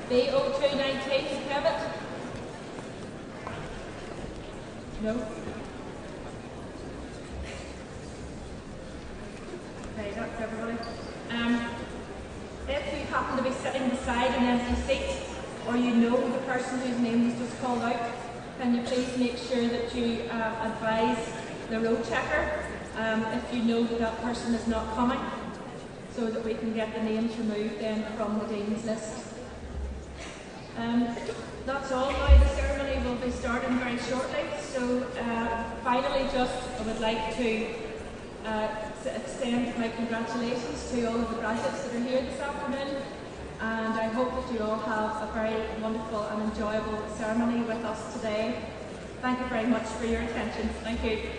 B0219, Kevin? No? Okay, that's everybody. If you happen to be sitting beside an empty seat, or you know the person whose name was just called out, can you please make sure that you advise the row checker if you know that that person is not coming, so that we can get the names removed then from the Dean's list. That's all now. The ceremony will be starting very shortly. So finally, I would like to extend my congratulations to all of the graduates that are here this afternoon, and I hope that you all have a very wonderful and enjoyable ceremony with us today. Thank you very much for your attention. Thank you.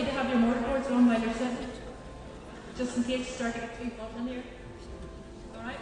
okay to have your mortarboards on while you're sitting, just in case you start getting too hot in here. All right.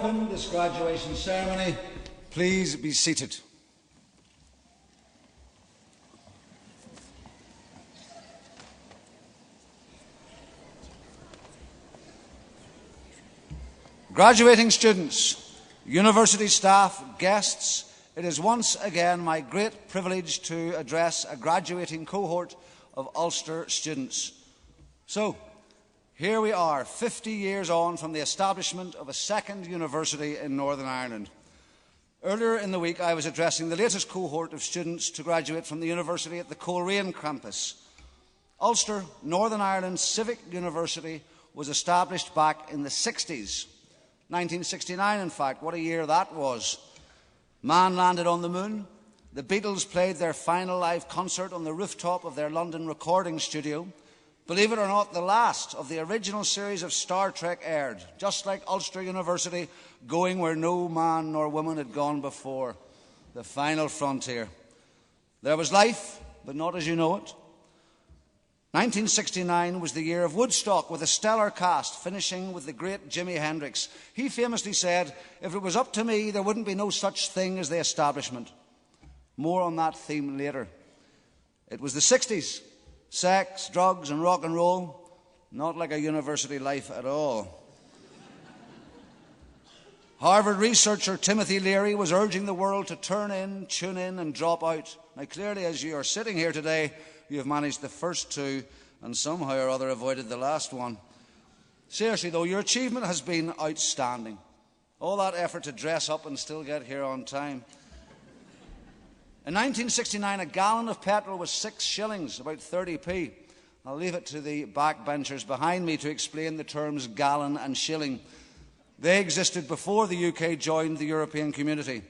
open this graduation ceremony. Please be seated. Graduating students, university staff, guests, it is once again my great privilege to address a graduating cohort of Ulster students. So, here we are, 50 years on from the establishment of a second university in Northern Ireland. Earlier in the week, I was addressing the latest cohort of students to graduate from the university at the Coleraine campus. Ulster, Northern Ireland's civic university, was established back in the 60s. 1969, in fact. What a year that was. Man landed on the moon. The Beatles played their final live concert on the rooftop of their London recording studio. Believe it or not, the last of the original series of Star Trek aired, just like Ulster University, going where no man nor woman had gone before. The final frontier. There was life, but not as you know it. 1969 was the year of Woodstock, with a stellar cast, finishing with the great Jimi Hendrix. He famously said, "If it was up to me, there wouldn't be no such thing as the establishment." More on that theme later. It was the 60s. Sex, drugs and rock and roll. Not like a university life at all. Harvard researcher Timothy Leary was urging the world to turn in, tune in and drop out. Now clearly, as you are sitting here today, you have managed the first two and somehow or other avoided the last one. Seriously though, your achievement has been outstanding. All that effort to dress up and still get here on time. In 1969, a gallon of petrol was 6 shillings, about 30p. I'll leave it to the backbenchers behind me to explain the terms gallon and shilling. They existed before the UK joined the European community.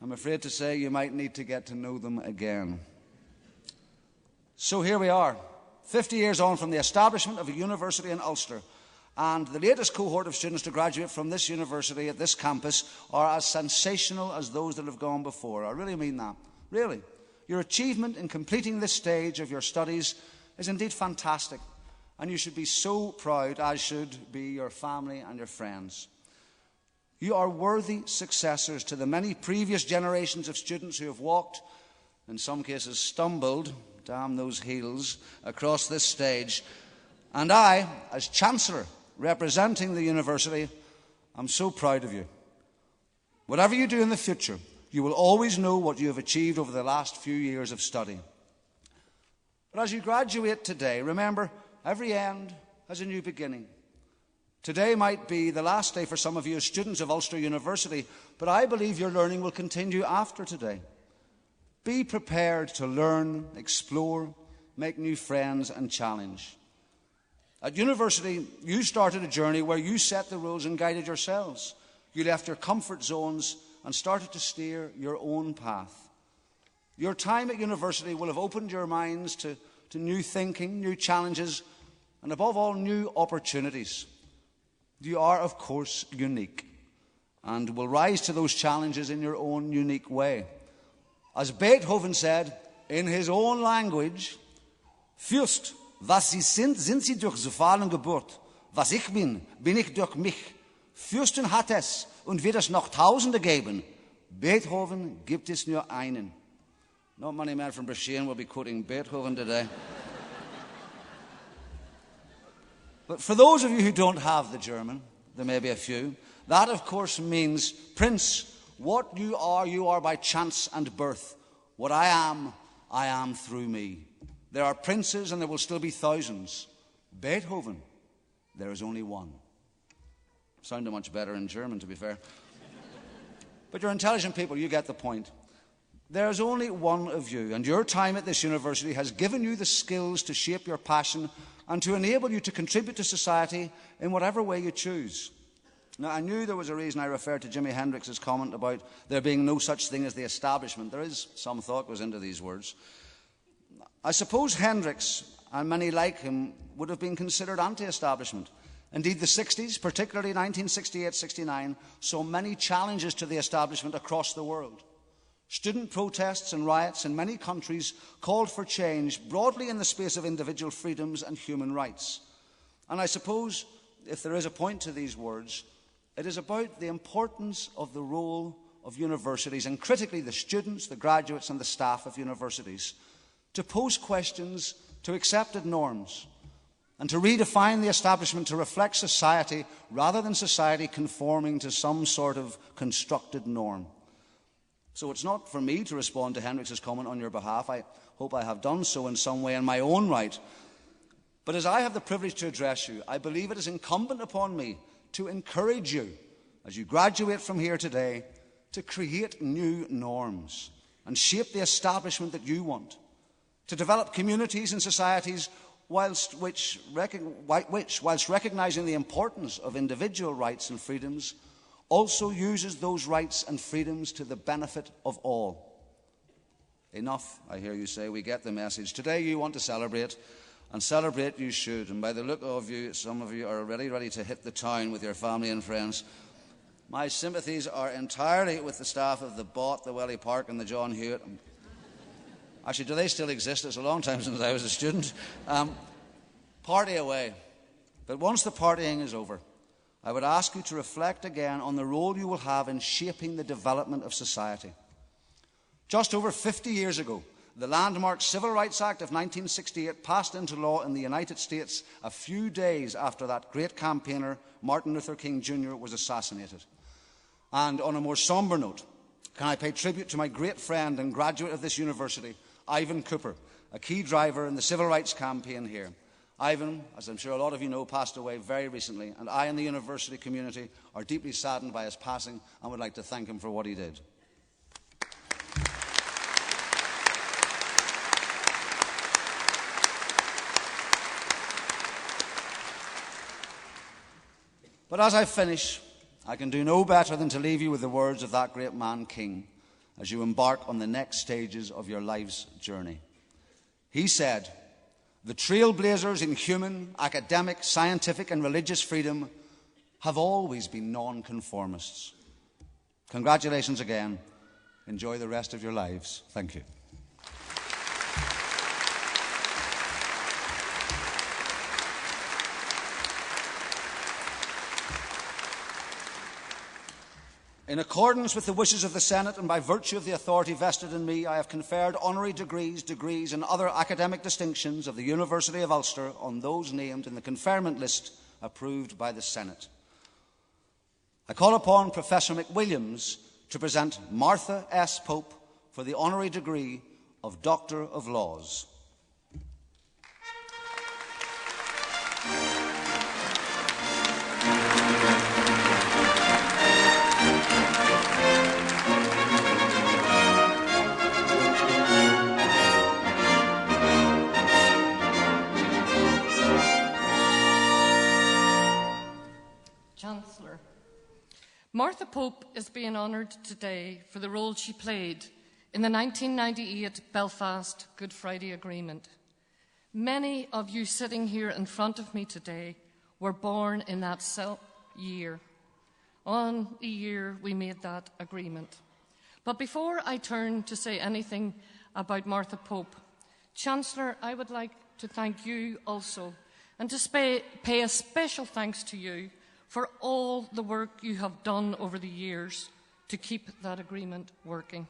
I'm afraid to say you might need to get to know them again. So here we are, 50 years on from the establishment of a university in Ulster, and the latest cohort of students to graduate from this university at this campus are as sensational as those that have gone before. I really mean that. Really. Your achievement in completing this stage of your studies is indeed fantastic, and you should be so proud, as should be your family and your friends. You are worthy successors to the many previous generations of students who have walked, in some cases stumbled, damn those heels, across this stage. And I, as Chancellor, representing the university, am so proud of you. Whatever you do in the future, you will always know what you have achieved over the last few years of study. But as you graduate today, remember, every end has a new beginning. Today might be the last day for some of you as students of Ulster University, but I believe your learning will continue after today. Be prepared to learn, explore, make new friends and challenge. At university, you started a journey where you set the rules and guided yourselves. You left your comfort zones and started to steer your own path. Your time at university will have opened your minds to new thinking, new challenges, and above all, new opportunities. You are, of course, unique and will rise to those challenges in your own unique way. As Beethoven said, in his own language, "Fürst, was Sie sind Sie durch Zufall und Geburt. Was ich bin ich durch mich. Fürsten hat es und wird es noch Tausende geben. Beethoven gibt es nur einen." Not many men from Brisbane will be quoting Beethoven today. But for those of you who don't have the German, there may be a few, that of course means, Prince, what you are by chance and birth. What I am through me. There are princes and there will still be thousands. Beethoven, there is only one. Sounded much better in German, to be fair. But you're intelligent people, you get the point. There's only one of you, and your time at this university has given you the skills to shape your passion and to enable you to contribute to society in whatever way you choose. Now, I knew there was a reason I referred to Jimi Hendrix's comment about there being no such thing as the establishment. There is some thought goes into these words. I suppose Hendrix, and many like him, would have been considered anti-establishment. Indeed, the 60s, particularly 1968-69, saw many challenges to the establishment across the world. Student protests and riots in many countries called for change broadly in the space of individual freedoms and human rights. And I suppose, if there is a point to these words, It is about the importance of the role of universities, and critically the students, the graduates and the staff of universities, to pose questions to accepted norms and to redefine the establishment to reflect society rather than society conforming to some sort of constructed norm. So it's not for me to respond to Henrik's comment on your behalf. I hope I have done so in some way in my own right. But as I have the privilege to address you, I believe it is incumbent upon me to encourage you, as you graduate from here today, to create new norms and shape the establishment that you want, to develop communities and societies whilst recognising the importance of individual rights and freedoms, also uses those rights and freedoms to the benefit of all. Enough, I hear you say. We get the message. Today you want to celebrate, and celebrate you should. And by the look of you, some of you are already ready to hit the town with your family and friends. My sympathies are entirely with the staff of the Bott, the Welly Park and the John Hewitt. Actually, do they still exist? It's a long time since I was a student. Party away. But once the partying is over, I would ask you to reflect again on the role you will have in shaping the development of society. Just over 50 years ago, the landmark Civil Rights Act of 1968 passed into law in the United States a few days after that great campaigner, Martin Luther King Jr., was assassinated. And on a more sombre note, can I pay tribute to my great friend and graduate of this university, Ivan Cooper, a key driver in the civil rights campaign here. Ivan, as I'm sure a lot of you know, passed away very recently, and I and the university community are deeply saddened by his passing and would like to thank him for what he did. But as I finish, I can do no better than to leave you with the words of that great man, King, as you embark on the next stages of your life's journey. He said, "The trailblazers in human, academic, scientific and religious freedom have always been nonconformists." Congratulations again. Enjoy the rest of your lives. Thank you. In accordance with the wishes of the Senate and by virtue of the authority vested in me, I have conferred honorary degrees, and other academic distinctions of the University of Ulster on those named in the conferment list approved by the Senate. I call upon Professor McWilliams to present Martha S. Pope for the honorary degree of Doctor of Laws. Chancellor, Martha Pope is being honoured today for the role she played in the 1998 Belfast Good Friday Agreement. Many of you sitting here in front of me today were born in that year, on the year we made that agreement. But before I turn to say anything about Martha Pope, Chancellor, I would like to thank you also, and to pay a special thanks to you for all the work you have done over the years to keep that agreement working,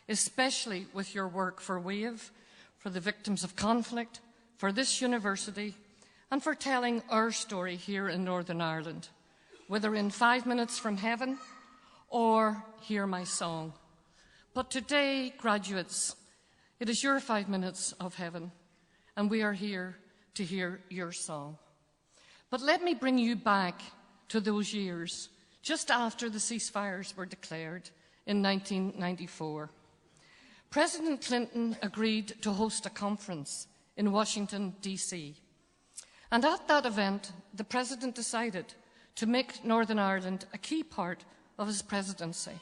especially with your work for WAVE, for the victims of conflict, for this university, and for telling our story here in Northern Ireland, whether in 5 Minutes from Heaven or Hear My Song. But today, graduates, it is your 5 minutes of heaven, and we are here to hear your song. But let me bring you back to those years, just after the ceasefires were declared in 1994. President Clinton agreed to host a conference in Washington, D.C. And at that event, the President decided to make Northern Ireland a key part of his presidency.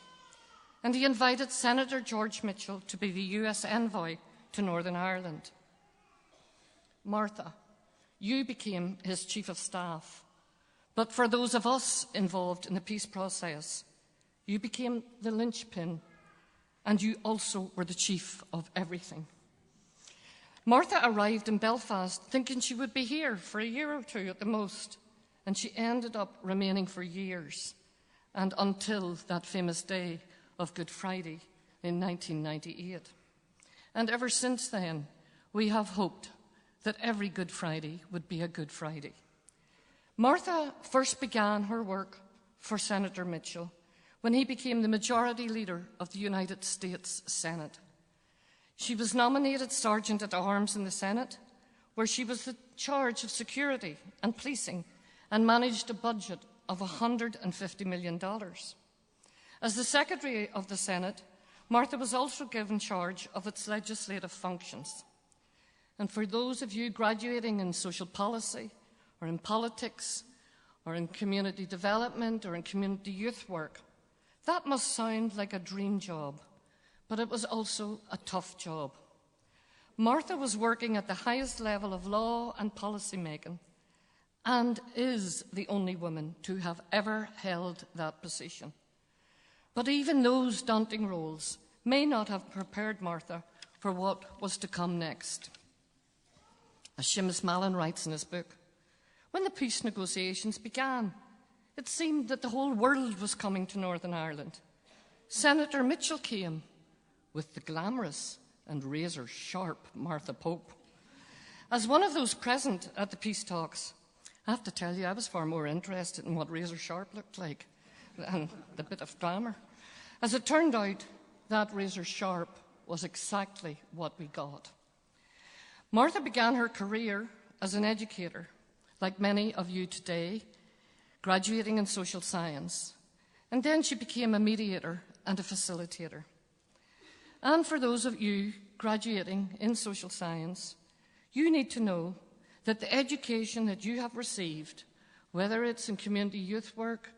And he invited Senator George Mitchell to be the US envoy to Northern Ireland. Martha, you became his chief of staff. But for those of us involved in the peace process, you became the linchpin, and you also were the chief of everything. Martha arrived in Belfast thinking she would be here for a year or two at the most, and she ended up remaining for years and until that famous day of Good Friday in 1998. And ever since then, we have hoped that every Good Friday would be a Good Friday. Martha first began her work for Senator Mitchell when he became the majority leader of the United States Senate. She was nominated Sergeant at Arms in the Senate, where she was in charge of security and policing and managed a budget of $150 million. As the Secretary of the Senate, Martha was also given charge of its legislative functions. And for those of you graduating in social policy or in politics or in community development or in community youth work, that must sound like a dream job, but it was also a tough job. Martha was working at the highest level of law and policy making and is the only woman to have ever held that position. But even those daunting roles may not have prepared Martha for what was to come next. As Seamus Mallon writes in his book, when the peace negotiations began, it seemed that the whole world was coming to Northern Ireland. Senator Mitchell came with the glamorous and razor-sharp Martha Pope. As one of those present at the peace talks, I have to tell you, I was far more interested in what razor-sharp looked like than the bit of glamour. As it turned out, that razor-sharp was exactly what we got. Martha began her career as an educator, like many of you today, graduating in social science, and then she became a mediator and a facilitator. And for those of you graduating in social science, you need to know that the education that you have received, whether it's in community youth work,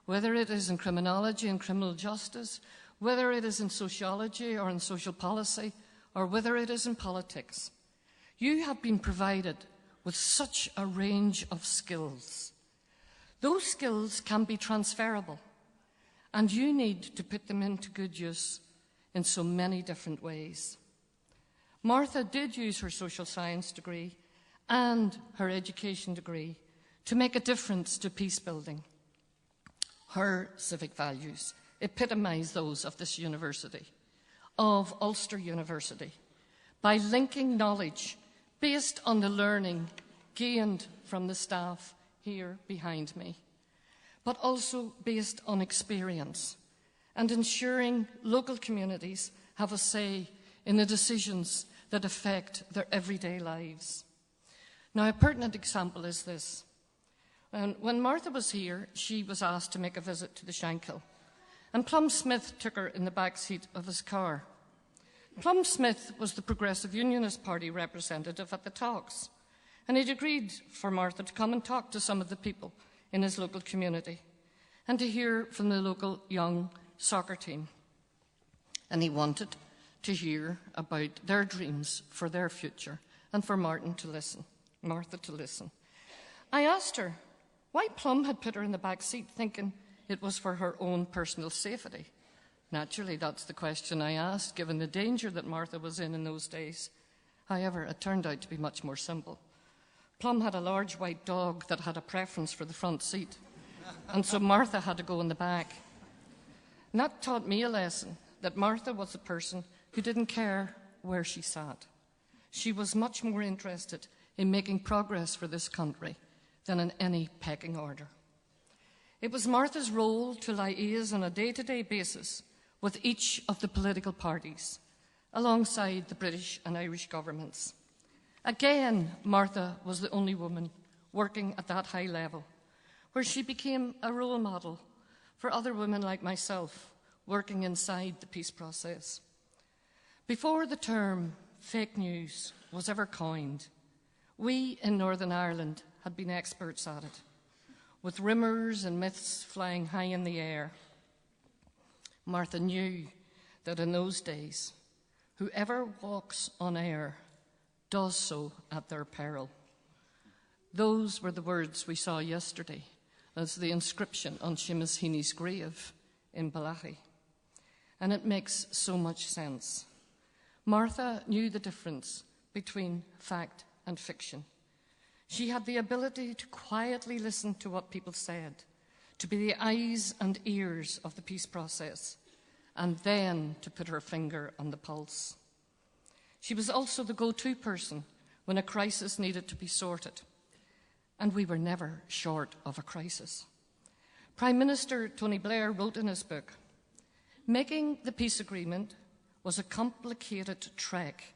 whether it is in criminology and criminal justice, whether it is in sociology or in social policy, or whether it is in politics, you have been provided with such a range of skills. Those skills can be transferable, and you need to put them into good use in so many different ways. Martha did use her social science degree and her education degree to make a difference to peace building. Her civic values epitomise those of this university, of Ulster University, by linking knowledge based on the learning gained from the staff here behind me, but also based on experience and ensuring local communities have a say in the decisions that affect their everyday lives. Now, a pertinent example is this. When Martha was here, she was asked to make a visit to the Shankill, and Plum Smith took her in the back seat of his car. Plum Smith was the Progressive Unionist Party representative at the talks, and he'd agreed for Martha to come and talk to some of the people in his local community and to hear from the local young soccer team. And he wanted to hear about their dreams for their future and for Martha to listen. I asked her why Plum had put her in the back seat thinking it was for her own personal safety. Naturally, that's the question I asked, given the danger that Martha was in those days. However, it turned out to be much more simple. Plum had a large white dog that had a preference for the front seat, and so Martha had to go in the back. And that taught me a lesson, that Martha was a person who didn't care where she sat. She was much more interested in making progress for this country than in any pecking order. It was Martha's role to liaise on a day-to-day basis with each of the political parties, alongside the British and Irish governments. Again, Martha was the only woman working at that high level, where she became a role model for other women like myself working inside the peace process. Before the term fake news was ever coined, we in Northern Ireland had been experts at it, with rumours and myths flying high in the air. Martha knew that in those days, whoever walks on air does so at their peril. Those were the words we saw yesterday as the inscription on Seamus Heaney's grave in Balachi. And it makes so much sense. Martha knew the difference between fact and fiction. She had the ability to quietly listen to what people said, to be the eyes and ears of the peace process, and then to put her finger on the pulse. She was also the go-to person when a crisis needed to be sorted, and we were never short of a crisis. Prime Minister Tony Blair wrote in his book, "Making the peace agreement was a complicated trek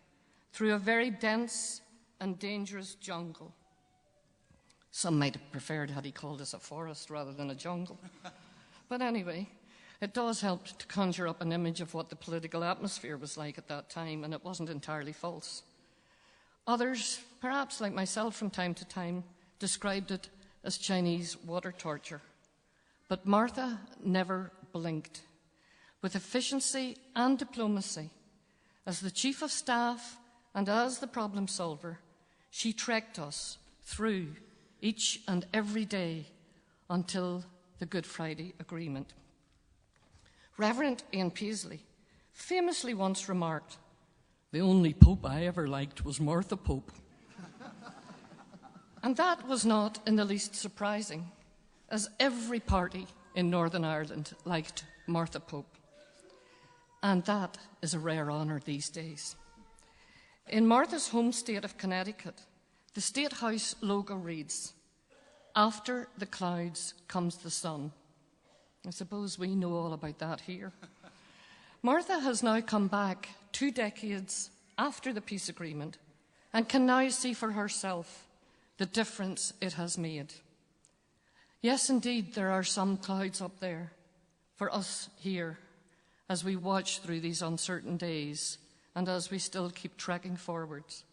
through a very dense and dangerous jungle." Some might have preferred had he called us a forest rather than a jungle. But anyway, it does help to conjure up an image of what the political atmosphere was like at that time, and it wasn't entirely false. Others, perhaps like myself from time to time, described it as Chinese water torture. But Martha never blinked. With efficiency and diplomacy, as the Chief of Staff and as the problem solver, she trekked us through each and every day until the Good Friday Agreement. Reverend Ian Paisley famously once remarked, "The only Pope I ever liked was Martha Pope." And that was not in the least surprising, as every party in Northern Ireland liked Martha Pope. And that is a rare honour these days. In Martha's home state of Connecticut, the State House logo reads, "After the clouds comes the sun." I suppose we know all about that here. Martha has now come back 2 decades after the peace agreement and can now see for herself the difference it has made. Yes, indeed, there are some clouds up there for us here as we watch through these uncertain days and as we still keep trekking forwards.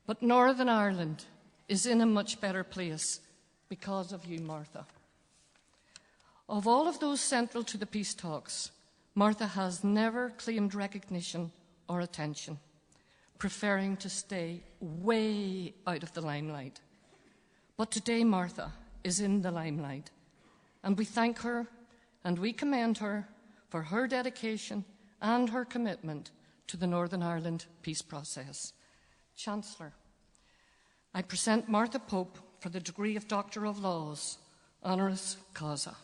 But Northern Ireland is in a much better place because of you, Martha. Of all of those central to the peace talks, Martha has never claimed recognition or attention, preferring to stay way out of the limelight. But today, Martha is in the limelight, and we thank her and we commend her for her dedication and her commitment to the Northern Ireland peace process. Chancellor, I present Martha Pope for the degree of Doctor of Laws, honoris causa.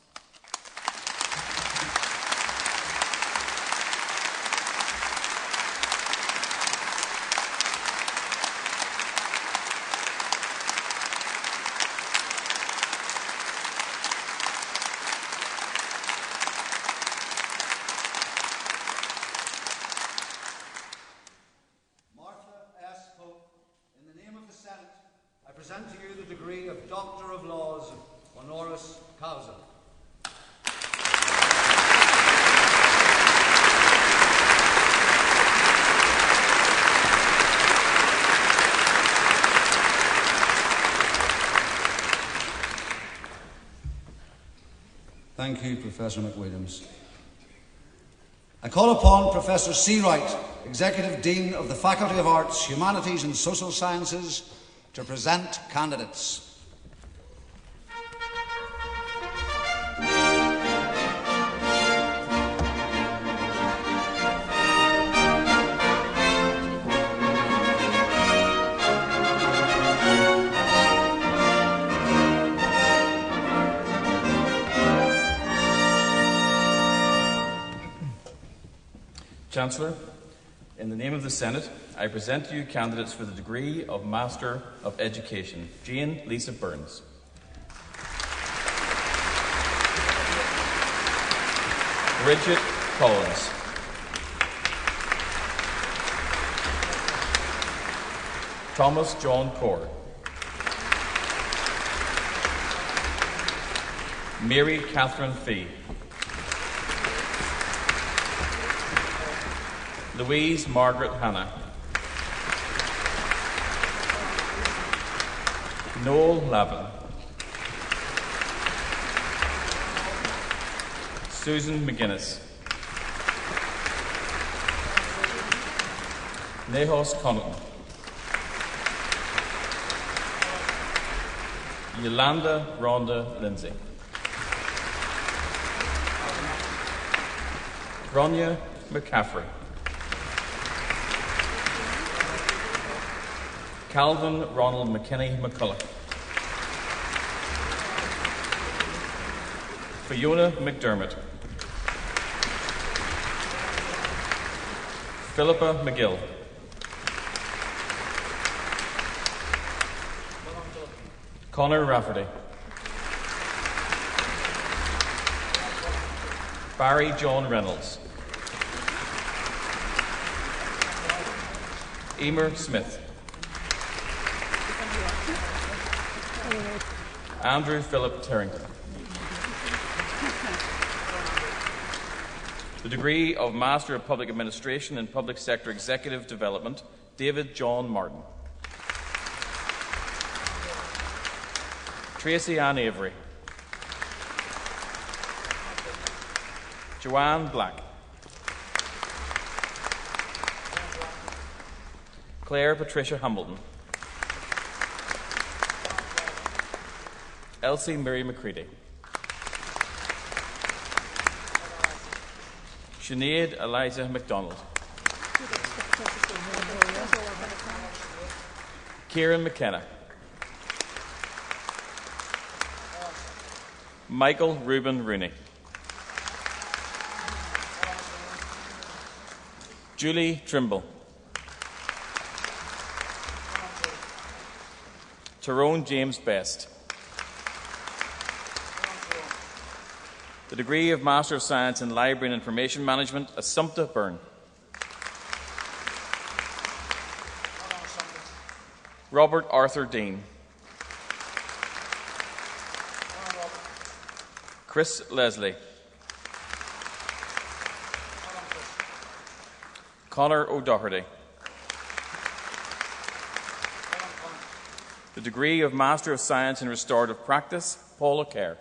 Thank you, Professor McWilliams. I call upon Professor Seawright, Executive Dean of the Faculty of Arts, Humanities and Social Sciences, to present candidates. Chancellor, in the name of the Senate, I present to you candidates for the degree of Master of Education. Jane Lisa Burns. Bridget Collins. Thomas John Core. Mary Catherine Fee. Louise Margaret Hannah. Noel Lavin. Susan McGuinness. Nehos Connaughton. Yolanda Rhonda Lindsay. Ronya McCaffrey. Calvin Ronald McKinney McCulloch. Fiona McDermott. Philippa McGill. Conor Rafferty. Barry John Reynolds. Emer Smith. Andrew Philip Terrington. The degree of Master of Public Administration in Public Sector Executive Development, David John Martin. Tracy Ann Avery. Joanne Black. Claire Patricia Hambleton. Elsie Mary McCready. Sinead Eliza MacDonald. Kieran McKenna. Michael Reuben Rooney. Julie Trimble. Tyrone James Best. The degree of Master of Science in Library and Information Management, Assumpta Byrne. Robert Arthur Dean. Chris Leslie. Conor O'Doherty. The degree of Master of Science in Restorative Practice, Paul O'Kerr.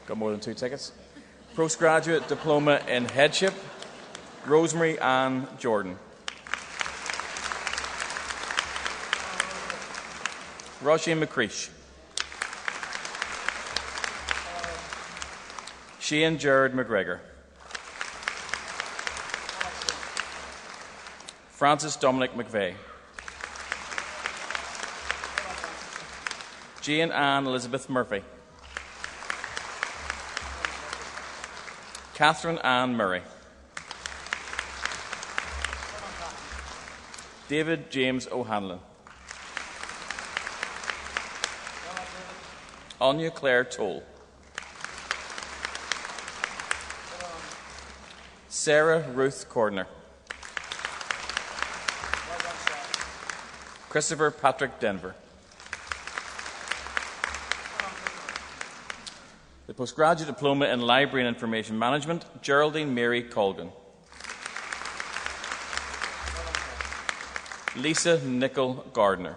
Got more than 2 tickets. Postgraduate Diploma in Headship, Rosemary Ann Jordan. Roisin McCreesh. Shane Gerard McGregor. Francis Dominic McVeigh. Jane Ann Elizabeth Murphy. Catherine Ann Murray. David James O'Hanlon. Anya Claire Toll. Sarah Ruth Cordner. Christopher Patrick Denver. The Postgraduate Diploma in Library and Information Management, Geraldine Mary Colgan. Lisa Nicole Gardner.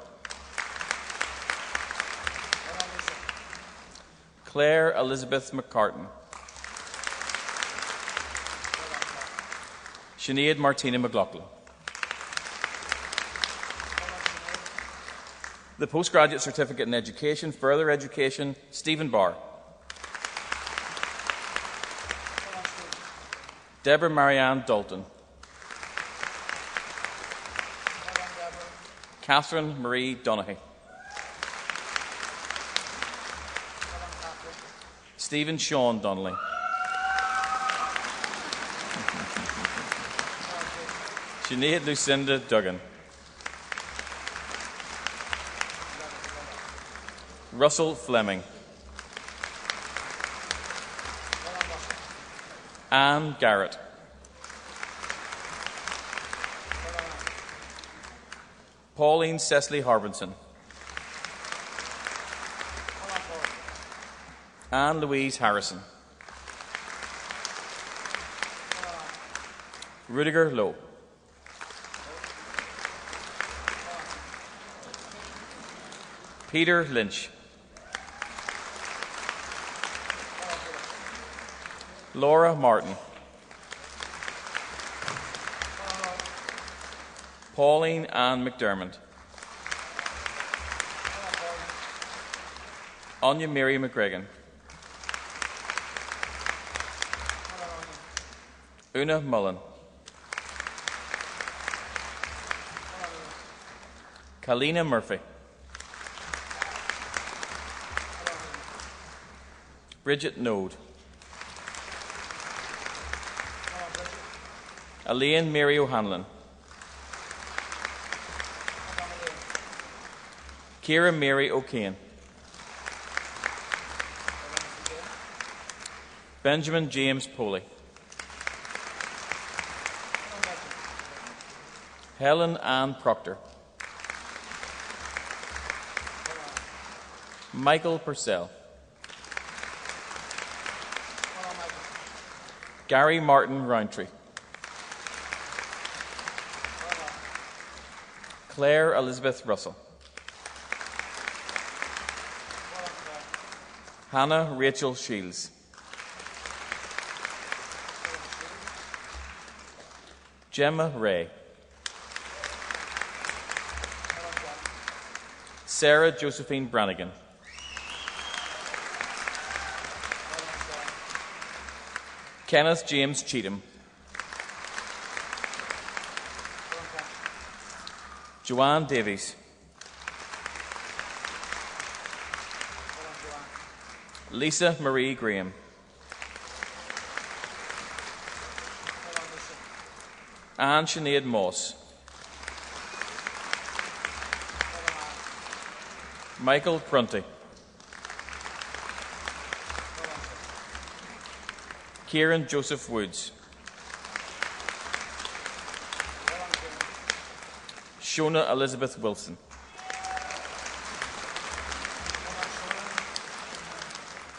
Claire Elizabeth McCartan. Sinead Martina McLaughlin. The Postgraduate Certificate in Education, Further Education, Stephen Barr. Deborah Marianne Dalton. Catherine Marie Donaghy. Stephen Sean Donnelly. Sinead Lucinda Duggan. Russell Fleming. Anne Garrett. Pauline Cecily Harbinson. Anne Louise Harrison. Rudiger Lowe. Peter Lynch. Laura Martin. Pauline Ann McDermott. Anya Mary McGregor. Una Mullen. Kalina Murphy. Bridget Node. Elaine Mary O'Hanlon. Ciara Mary O'Kane. Benjamin James Poley. Helen Ann Proctor. Michael Purcell. Gary Martin Roundtree. Claire Elizabeth Russell. Hannah Rachel Shields. Gemma Ray. Sarah Josephine Brannigan. Kenneth James Cheatham. Joanne Davies. Lisa Marie Graham. Anne Sinead Moss. Michael Prunty. Kieran Joseph Woods. Shona Elizabeth Wilson.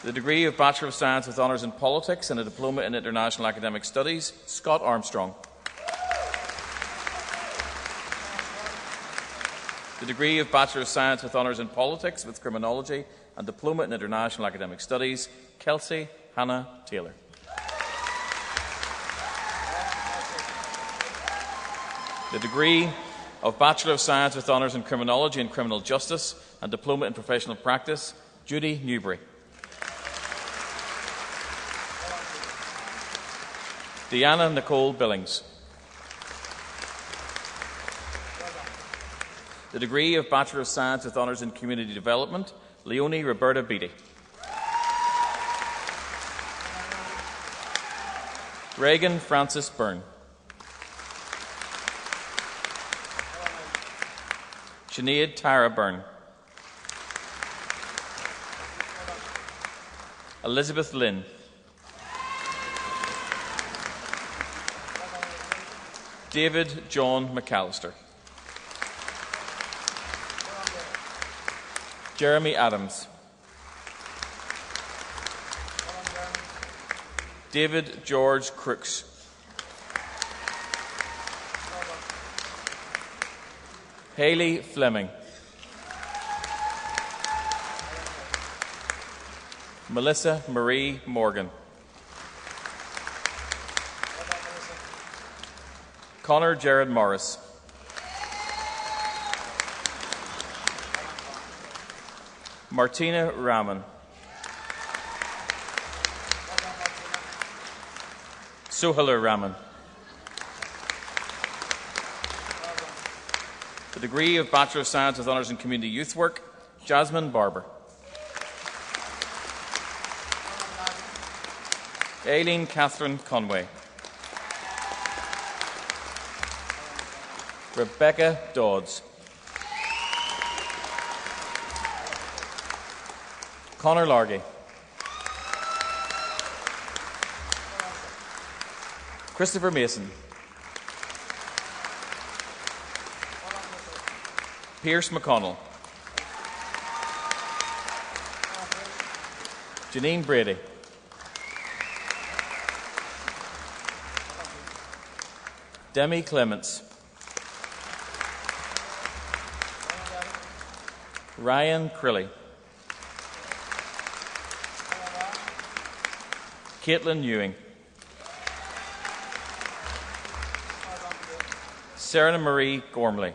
The degree of Bachelor of Science with Honours in Politics and a Diploma in International Academic Studies, Scott Armstrong. The degree of Bachelor of Science with Honours in Politics with Criminology and Diploma in International Academic Studies, Kelsey Hannah Taylor. The degree of Bachelor of Science with Honours in Criminology and Criminal Justice and Diploma in Professional Practice, Judy Newbury. Deanna Nicole Billings. The degree of Bachelor of Science with Honours in Community Development, Leonie Roberta Beattie. Reagan Francis Byrne. Sinead Tara Byrne. Elizabeth Lynn. David John McAllister. Jeremy Adams. David George Crooks. Hayley Fleming. Melissa Marie Morgan. Connor Jared Morris. Martina Raman. Suhaila Raman. The degree of Bachelor of Science with Honours in Community Youth Work, Jasmine Barber. Aileen Catherine Conway. Rebecca Dodds. Conor Largy. Christopher Mason. Pierce McConnell. Janine Brady. Demi Clements. Ryan Crilly. Caitlin Ewing. Sarah Marie Gormley.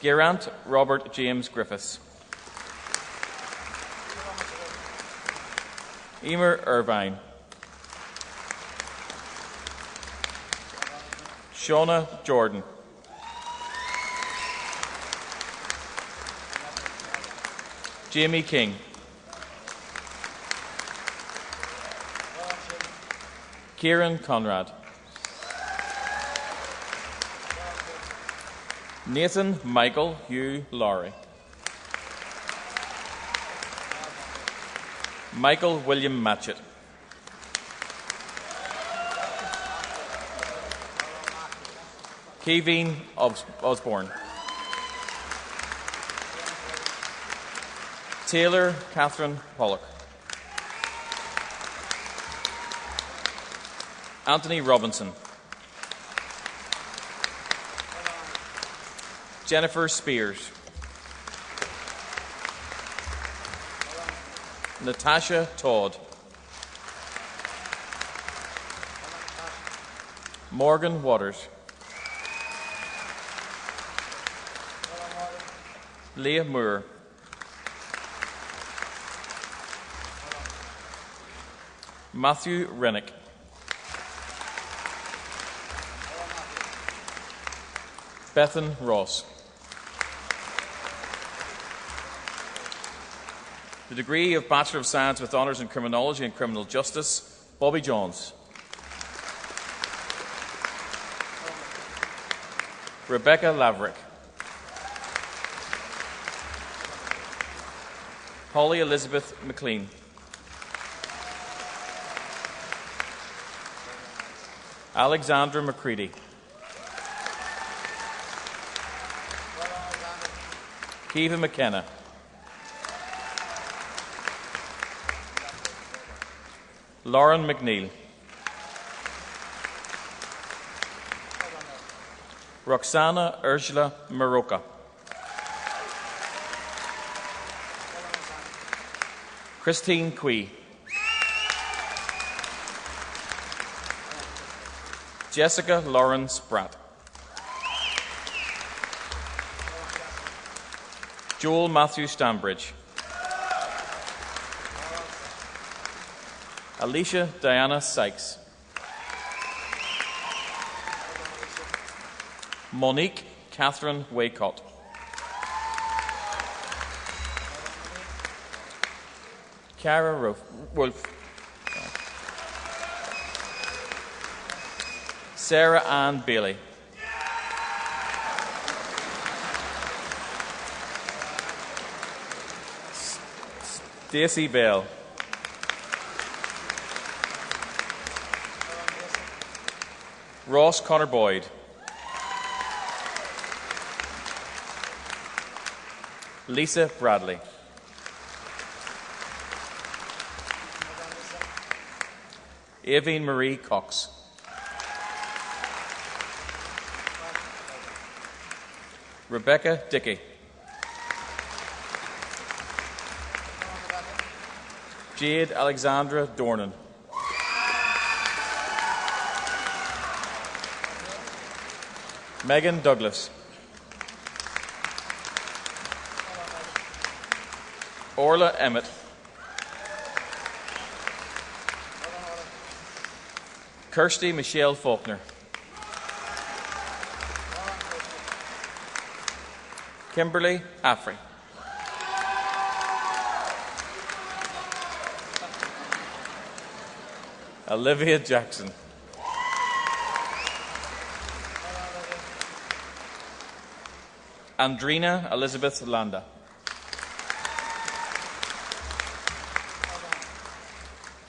Geraint Robert James Griffiths. Emer Irvine. Shauna Jordan. Jamie King. Kieran Conrad. Nathan Michael Hugh Lowry. Michael William Matchett. Kevin Osborne. Taylor Catherine Pollock. Anthony Robinson. Jennifer Spears. Natasha Todd. Morgan Waters. Leah Moore. Matthew Rennick. Bethan Ross. The degree of Bachelor of Science with Honours in Criminology and Criminal Justice, Bobby Johns. Rebecca Laverick. Holly Elizabeth McLean. Alexandra McCready. Kiva McKenna. Lauren McNeil. Roxana Ursula Maroka. Christine Quee. Jessica Lauren Spratt. Joel Matthew Stambridge. Alicia Diana Sykes. Monique Catherine Waycott. Cara Wolf. Sarah Ann Bailey. Stacey Bell. Ross Connor Boyd. Lisa Bradley. Avine Marie Cox. Rebecca Dickey. Jade Alexandra Dornan. Megan Douglas. Orla Emmett. Kirsty Michelle Faulkner. Kimberly Affrey. Olivia Jackson. Andrina Elizabeth Landa.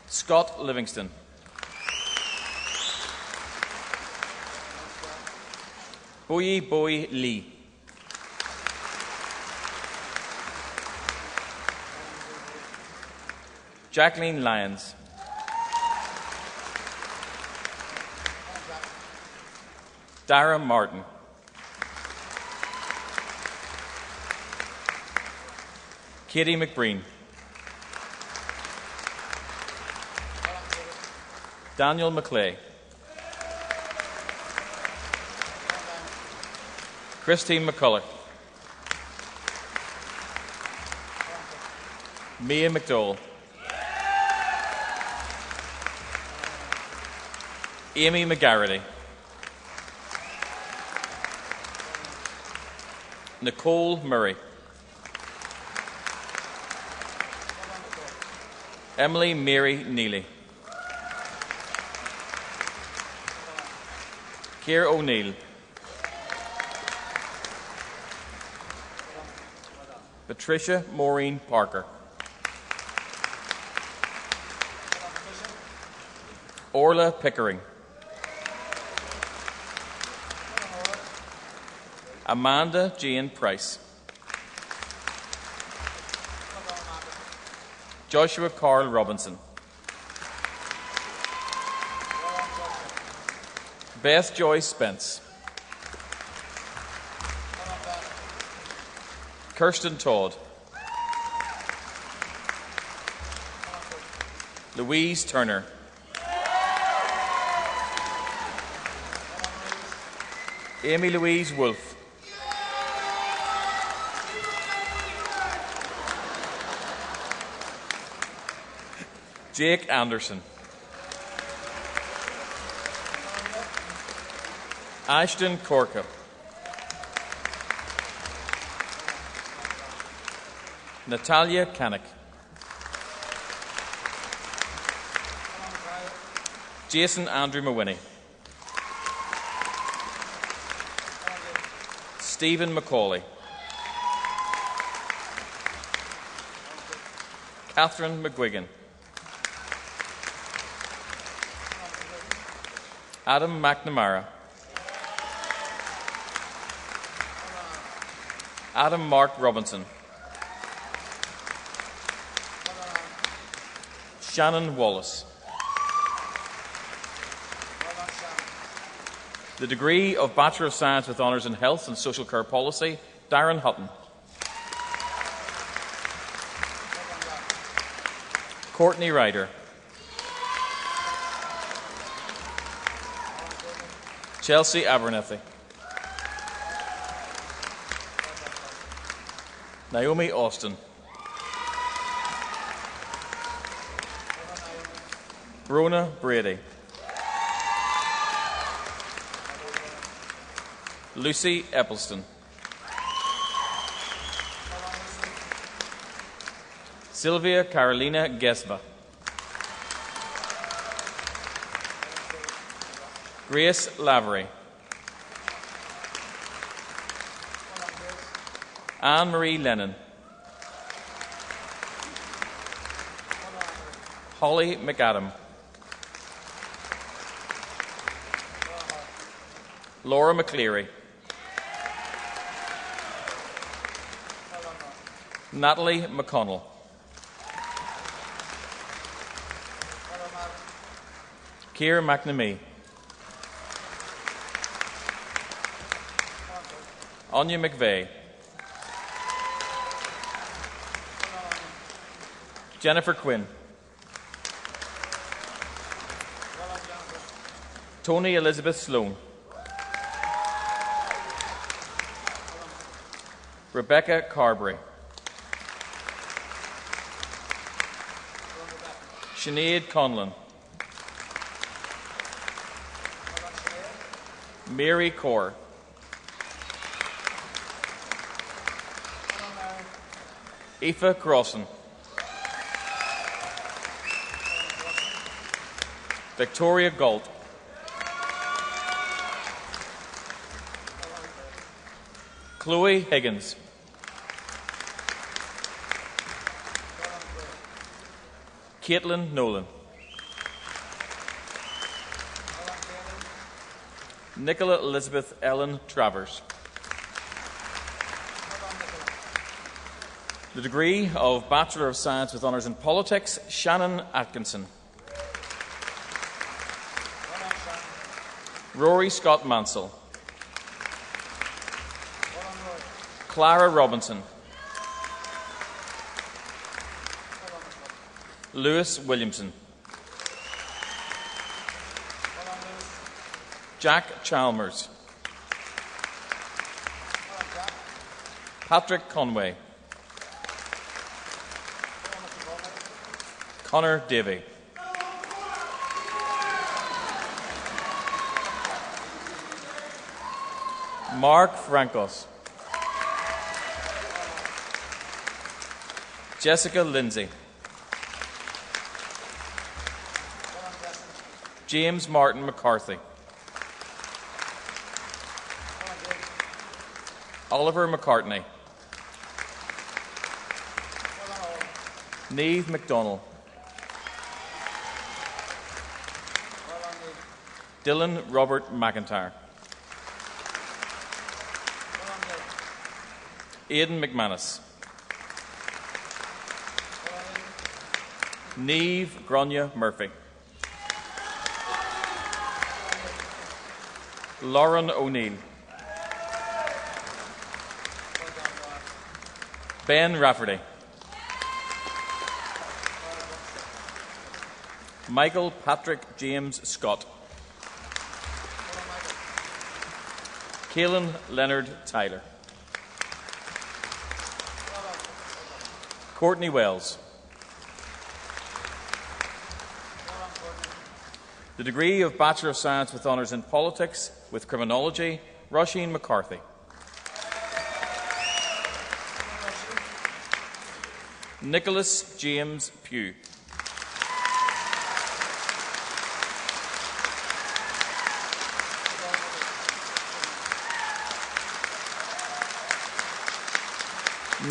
Scott Livingston. Bowie Lee. Jacqueline Lyons. Dara Martin. Katie McBreen. Daniel McClay. Christine McCulloch. Mia McDowell. Amy McGarrity. Nicole Murray. Emily Mary Neely. Keir O'Neill. Patricia Maureen Parker. Orla Pickering. Amanda Jane Price. Joshua Carl Robinson. Beth Joy Spence. Kirsten Todd. Louise Turner. Amy Louise Wolfe. Jake Anderson. Ashton Corcup. Natalia Cannock. Jason Andrew Mawhinney. Stephen McCauley. Catherine McGuigan. Adam McNamara. Adam Mark Robinson. Shannon Wallace. The degree of Bachelor of Science with Honours in Health and Social Care Policy, Darren Hutton. Courtney Ryder. Chelsea Abernethy. Naomi Austin. Brona Brady. Lucy Eppelston. Sylvia Carolina Gesba. Grace Lavery. Anne-Marie Lennon. Holly McAdam. Laura McCleary. Natalie McConnell. Keir McNamee. Anya McVeigh. Jennifer Quinn. Tony Elizabeth Sloan. Rebecca Carberry. Sinead Conlon. Mary Corr. Aoife Crossan. Victoria Galt. Chloe Higgins. Caitlin Nolan. Nicola Elizabeth Ellen Travers. The degree of Bachelor of Science with Honours in Politics, Shannon Atkinson. Rory Scott Mansell. Clara Robinson. Lewis Williamson. Jack Chalmers. Patrick Conway. Connor Davey. Mark Frankos. Jessica Lindsay. James Martin McCarthy. Oliver McCartney. Niamh MacDonald. Dylan Robert McIntyre. Aidan McManus. Niamh Grania Murphy. Lauren O'Neill. Ben Rafferty. Michael Patrick James Scott. Caelan Leonard Tyler. Courtney Wells. The degree of Bachelor of Science with Honours in Politics with Criminology, Roisin McCarthy. Nicholas James Pugh.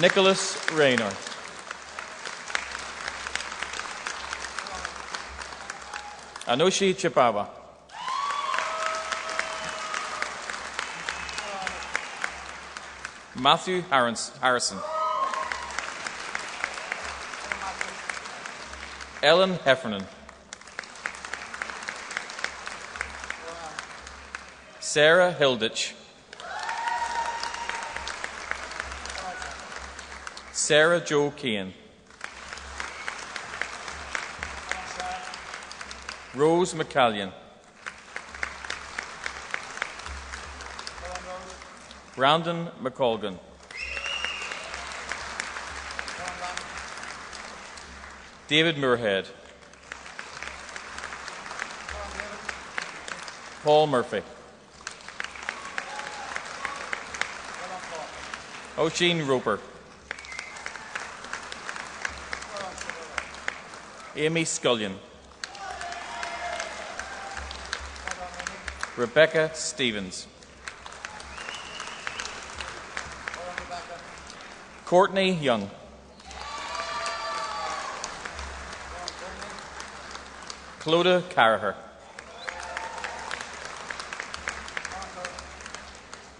Nicholas Rayner. Anushi Chipawa. Matthew Harrison. Ellen Heffernan. Sarah Hilditch. Sarah Jo Keane. Rose McCallion. Brandon McColgan. David Moorhead. Paul Murphy. Oisin Roper. Amy Scullion. Rebecca Stevens. Courtney Young. Clodagh Carraher.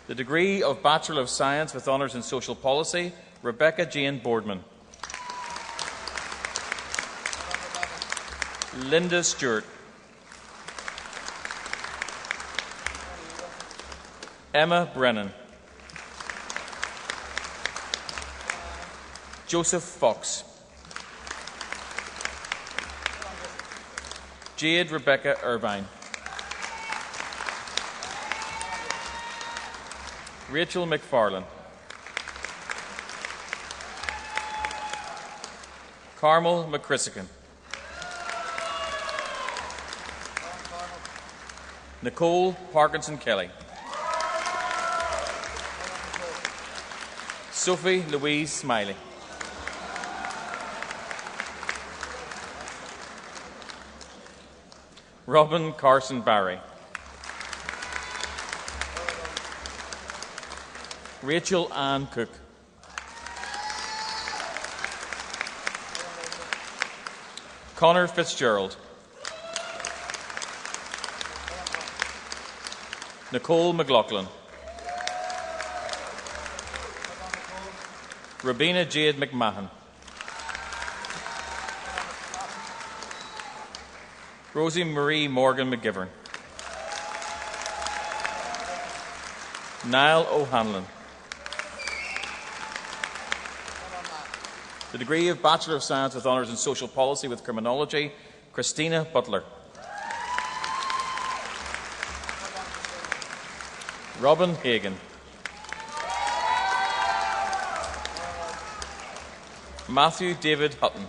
The degree of Bachelor of Science with Honours in Social Policy, Rebecca Jane Boardman. Linda Stewart. Emma Brennan. Joseph Fox. Jade Rebecca Irvine. Rachel McFarlane. Carmel McChrisican. Nicole Parkinson Kelly. Sophie Louise Smiley. Robin Carson Barry. Rachel Ann Cook. Connor Fitzgerald. Nicole McLaughlin. Rabina Jade McMahon. Rosie Marie Morgan McGivern. Niall O'Hanlon. The degree of Bachelor of Science with Honours in Social Policy with Criminology, Christina Butler. Robin Hagan. Matthew David Hutton.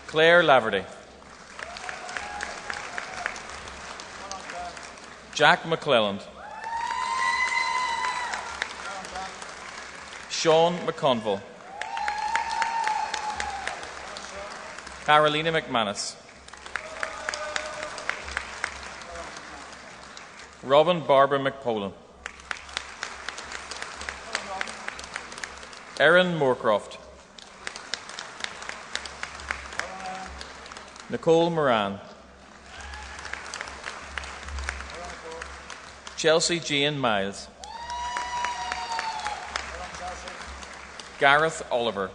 Claire Laverty. Jack McClelland. Sean McConville. Carolina McManus. Robin Barbara McPolan. Erin Moorcroft. Nicole Moran. Chelsea Jane Miles. Gareth Oliver.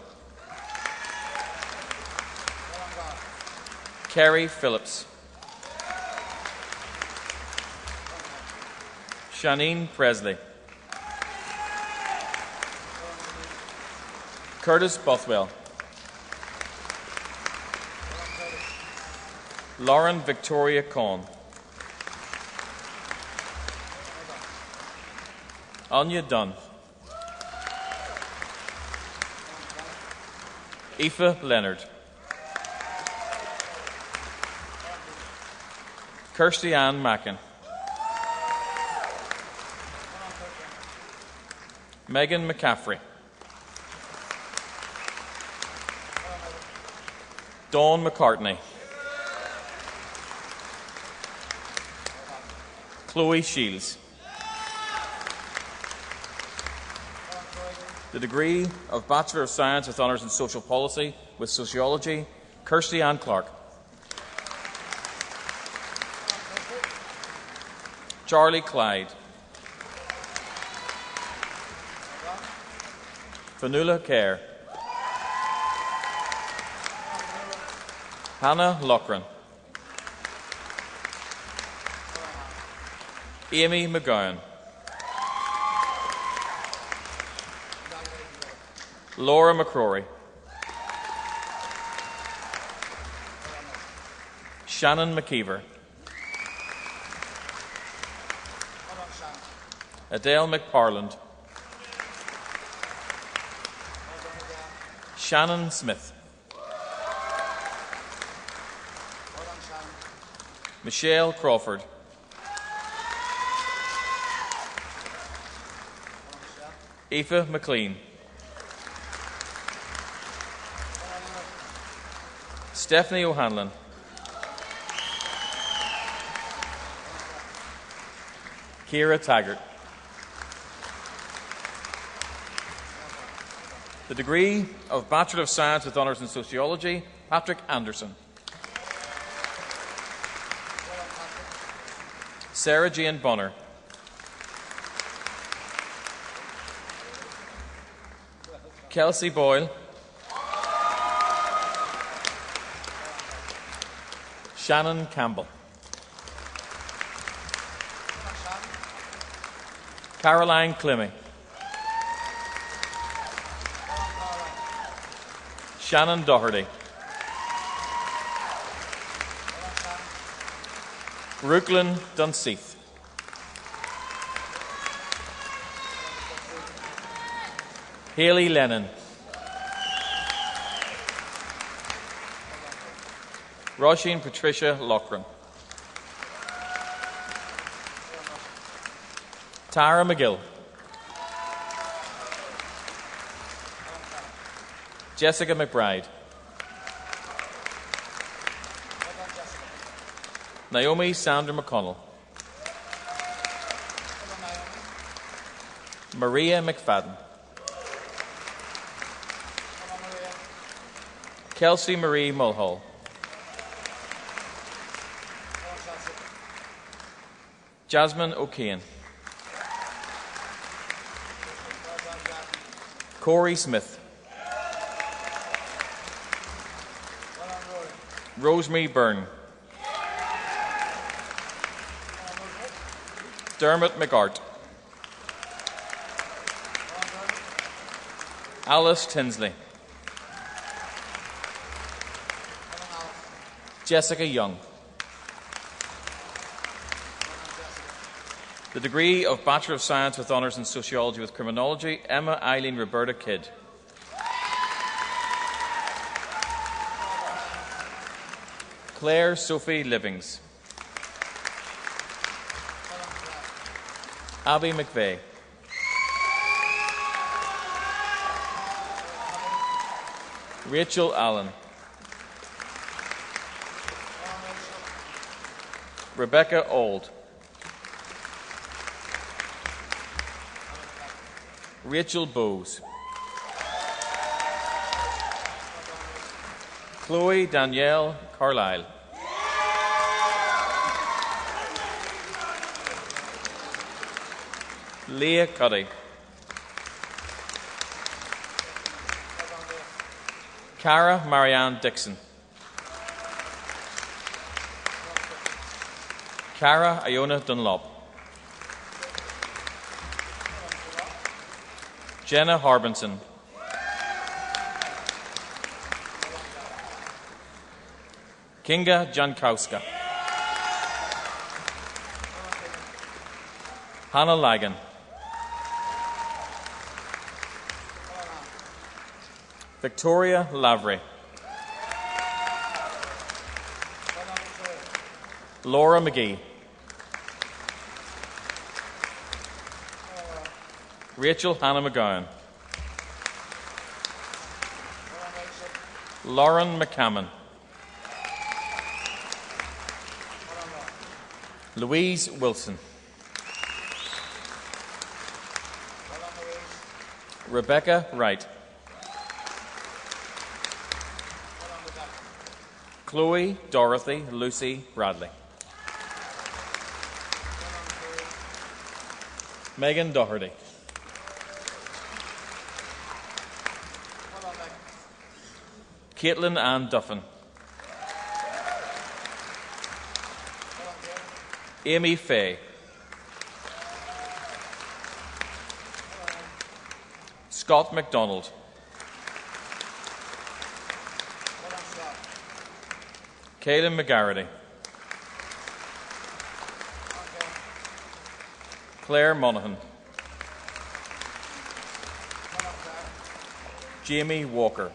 Kerry Phillips. Shanine Presley. Curtis Bothwell. Lauren Victoria Cohn. Anya Dunn. Aoife Leonard. Kirsty Ann Mackin. Megan McCaffrey. Dawn McCartney. Chloe Shields. The degree of Bachelor of Science with Honours in Social Policy with Sociology, Kirsty Ann Clark. Charlie Clyde. Fanula Kerr. Hannah Loughran. Amy McGowan. Laura McCrory. Shannon McKeever. Adele McParland. Shannon Smith. Michelle Crawford. Aoife McLean. Stephanie O'Hanlon. Ciara Taggart. The degree of Bachelor of Science with Honours in Sociology, Patrick Anderson. Sarah Jane Bonner. Kelsey Boyle. Shannon Campbell. Caroline Clemmy. Shannon Doherty. Brooklyn Dunseith. Hayley Lennon. Roisin Patricia Loughran. Tara McGill. Jessica McBride. Naomi Sandra McConnell. Maria McFadden. Kelsey Marie Mulhall. Jasmine O'Kane. Corey Smith. Rosemary Byrne. Dermot McArt. Alice Tinsley. Jessica Young. The degree of Bachelor of Science with Honours in Sociology with Criminology, Emma Eileen Roberta Kidd. Claire Sophie Livings. Abby McVeigh. Rachel Allen. Rebecca Auld. Rachel Bowes. Chloe Danielle Carlyle. Leah Cuddy. Cara Marianne Dixon. Cara Iona Dunlop. Jenna Harbinson. Kinga Jankowska. Hannah Lagan. Victoria Lavery. Laura McGee. Rachel Hannah McGowan. Lauren McCammon. Louise Wilson. Rebecca Wright. Chloe Dorothy Lucy Bradley. Megan Doherty. Caitlin Ann Duffin. Amy Fay. Scott MacDonald. Caelan McGarrity. Claire Monaghan. Jamie Walker.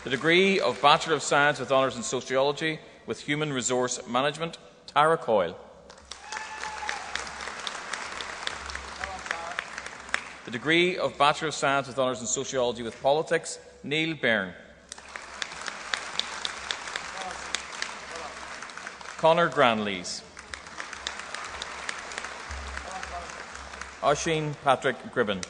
The degree of Bachelor of Science with Honours in Sociology with Human Resource Management, Tara Coyle. The degree of Bachelor of Science with Honours in Sociology with Politics, Neil Byrne. Conor Granlees. Oisin Patrick Gribben.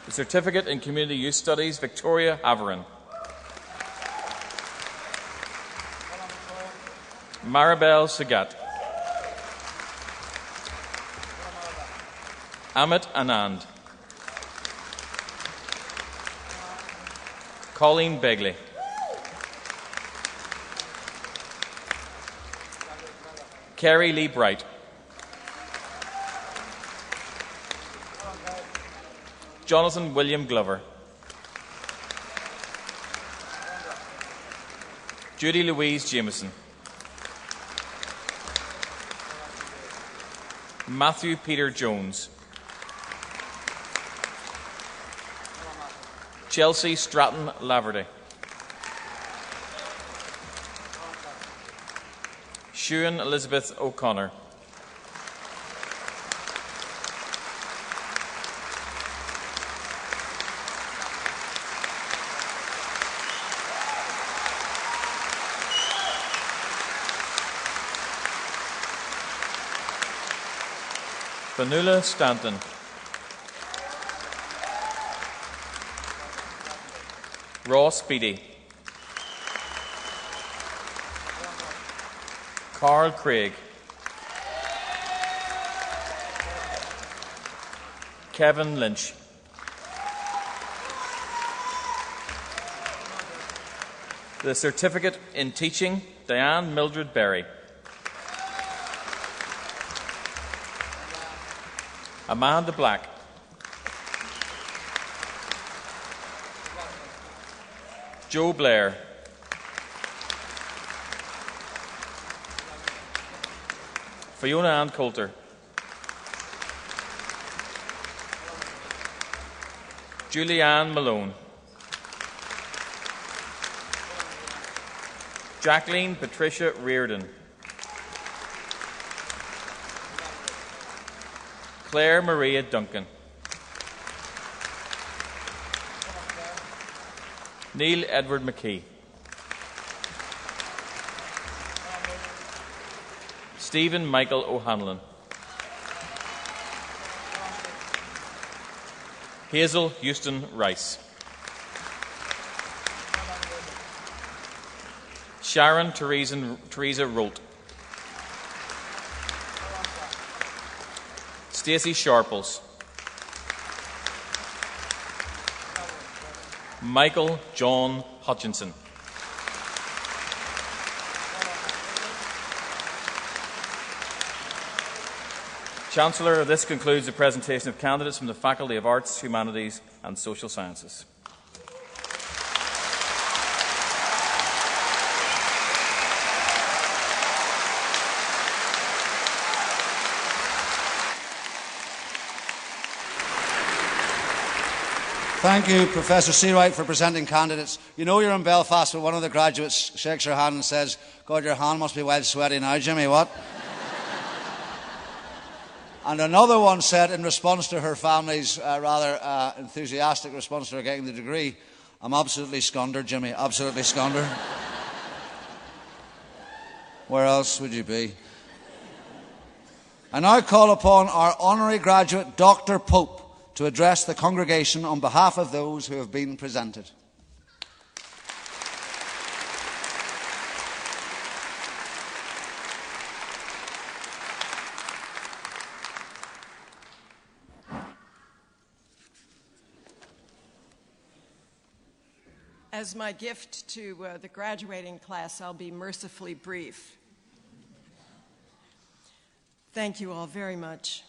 The Certificate in Community Youth Studies, Victoria Haverin. Maribel Sagat. Amit Anand. Colleen Begley. Kerry Lee Bright. Jonathan William Glover. Judy Louise Jameson. Matthew Peter Jones. Chelsea Stratton Laverty. Siúan Elizabeth O'Connor. Vanula Stanton. Ross Beattie. Carl Craig. Kevin Lynch. The Certificate in Teaching, Diane Mildred Berry. Amanda Black. Joe Blair. Fiona Ann Coulter. Julianne Malone. Jacqueline Patricia Reardon. Claire Maria Duncan, Neil Edward McKee, Stephen Michael O'Hanlon, Hazel Houston Rice, Sharon Teresa Rolt, Stacey Sharples, Michael John Hutchinson, Chancellor, this concludes the presentation of candidates from the Faculty of Arts, Humanities and Social Sciences. Thank you, Professor Seawright, for presenting candidates. You know you're in Belfast when one of the graduates shakes her hand and says, "God, your hand must be well sweaty now, Jimmy, what?" And another one said, in response to her family's rather enthusiastic response to her getting the degree, "I'm absolutely scondered, Jimmy, absolutely scondered." Where else would you be? I now call upon our honorary graduate, Dr. Pope, to address the congregation on behalf of those who have been presented. As my gift to the graduating class, I'll be mercifully brief. Thank you all very much.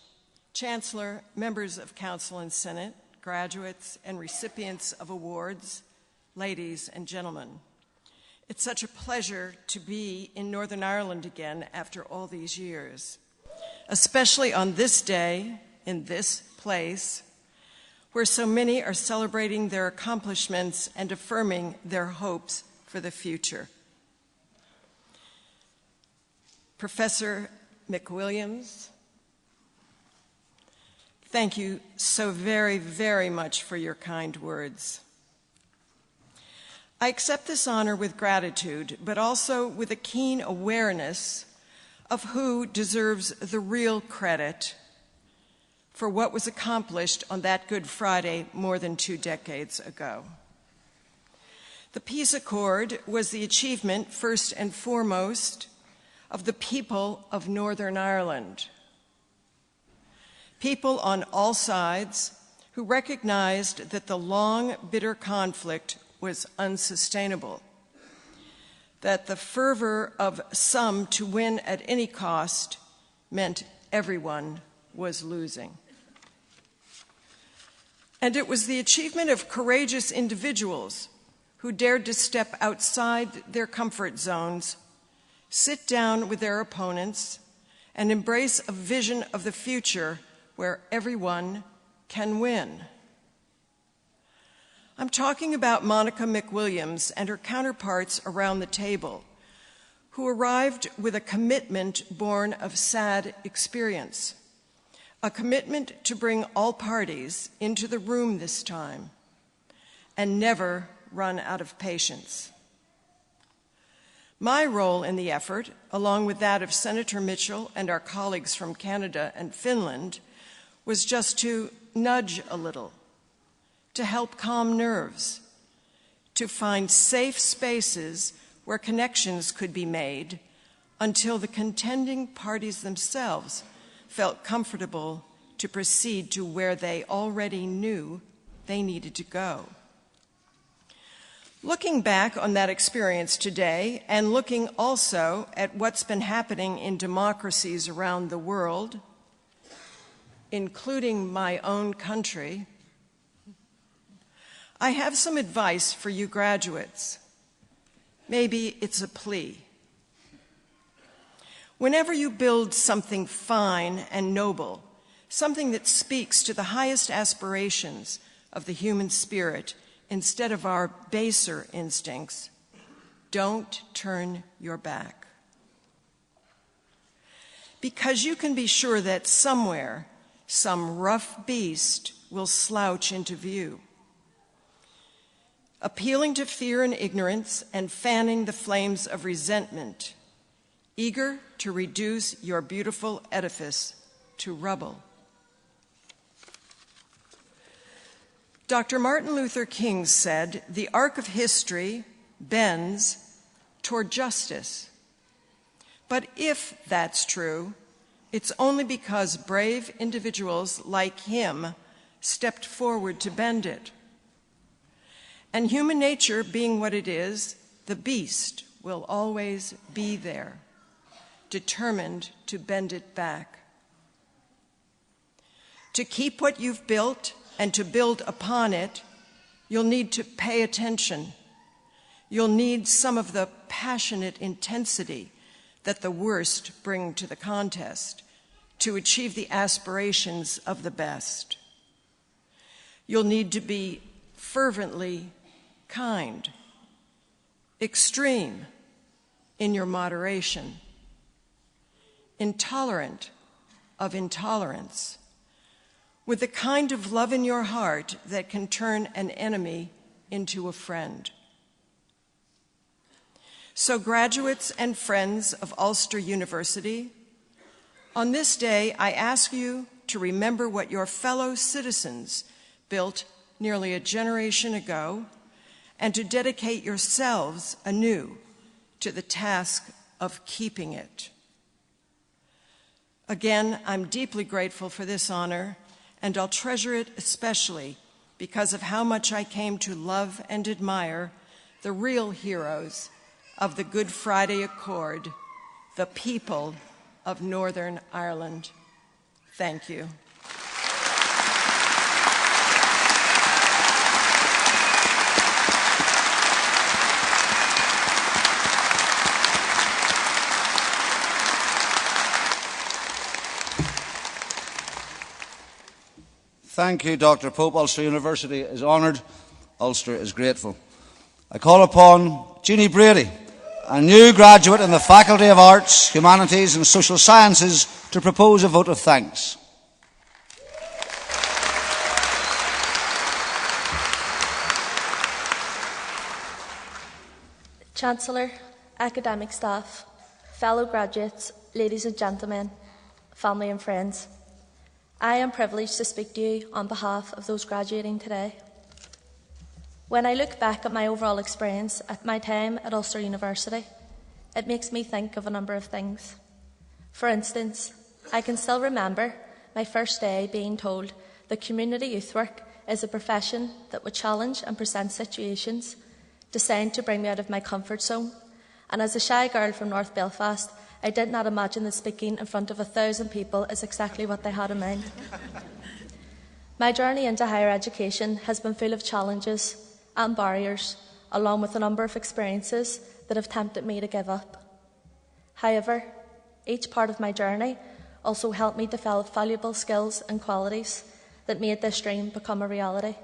Chancellor, members of Council and Senate, graduates, and recipients of awards, ladies and gentlemen. It's such a pleasure to be in Northern Ireland again after all these years, especially on this day, in this place, where so many are celebrating their accomplishments and affirming their hopes for the future. Professor McWilliams, thank you so very, very much for your kind words. I accept this honor with gratitude, but also with a keen awareness of who deserves the real credit for what was accomplished on that Good Friday more than 2 decades ago. The peace accord was the achievement, first and foremost, of the people of Northern Ireland. People on all sides who recognized that the long, bitter conflict was unsustainable, that the fervor of some to win at any cost meant everyone was losing. And it was the achievement of courageous individuals who dared to step outside their comfort zones, sit down with their opponents, and embrace a vision of the future where everyone can win. I'm talking about Monica McWilliams and her counterparts around the table, who arrived with a commitment born of sad experience, a commitment to bring all parties into the room this time and never run out of patience. My role in the effort, along with that of Senator Mitchell and our colleagues from Canada and Finland, was just to nudge a little, to help calm nerves, to find safe spaces where connections could be made until the contending parties themselves felt comfortable to proceed to where they already knew they needed to go. Looking back on that experience today, and looking also at what's been happening in democracies around the world, including my own country, I have some advice for you graduates. Maybe it's a plea. Whenever you build something fine and noble, something that speaks to the highest aspirations of the human spirit instead of our baser instincts, don't turn your back. Because you can be sure that somewhere, some rough beast will slouch into view. Appealing to fear and ignorance and fanning the flames of resentment, eager to reduce your beautiful edifice to rubble. Dr. Martin Luther King said, "The arc of history bends toward justice." But if that's true, it's only because brave individuals like him stepped forward to bend it. And human nature being what it is, the beast will always be there, determined to bend it back. To keep what you've built and to build upon it, you'll need to pay attention. You'll need some of the passionate intensity that the worst bring to the contest to achieve the aspirations of the best. You'll need to be fervently kind, extreme in your moderation, intolerant of intolerance, with the kind of love in your heart that can turn an enemy into a friend. So, graduates and friends of Ulster University, on this day I ask you to remember what your fellow citizens built nearly a generation ago and to dedicate yourselves anew to the task of keeping it. Again, I'm deeply grateful for this honor, and I'll treasure it especially because of how much I came to love and admire the real heroes of the Good Friday Accord, the people of Northern Ireland. Thank you. Thank you, Dr. Pope. Ulster University is honoured. Ulster is grateful. I call upon Jeannie Brady, a new graduate in the Faculty of Arts, Humanities and Social Sciences, to propose a vote of thanks. Chancellor, academic staff, fellow graduates, ladies and gentlemen, family and friends, I am privileged to speak to you on behalf of those graduating today. When I look back at my overall experience at my time at Ulster University, it makes me think of a number of things. For instance, I can still remember my first day being told that community youth work is a profession that would challenge and present situations designed to bring me out of my comfort zone. And as a shy girl from North Belfast, I did not imagine that speaking in front of 1,000 people is exactly what they had in mind. My journey into higher education has been full of challenges and barriers, along with a number of experiences that have tempted me to give up. However, each part of my journey also helped me develop valuable skills and qualities that made this dream become a reality,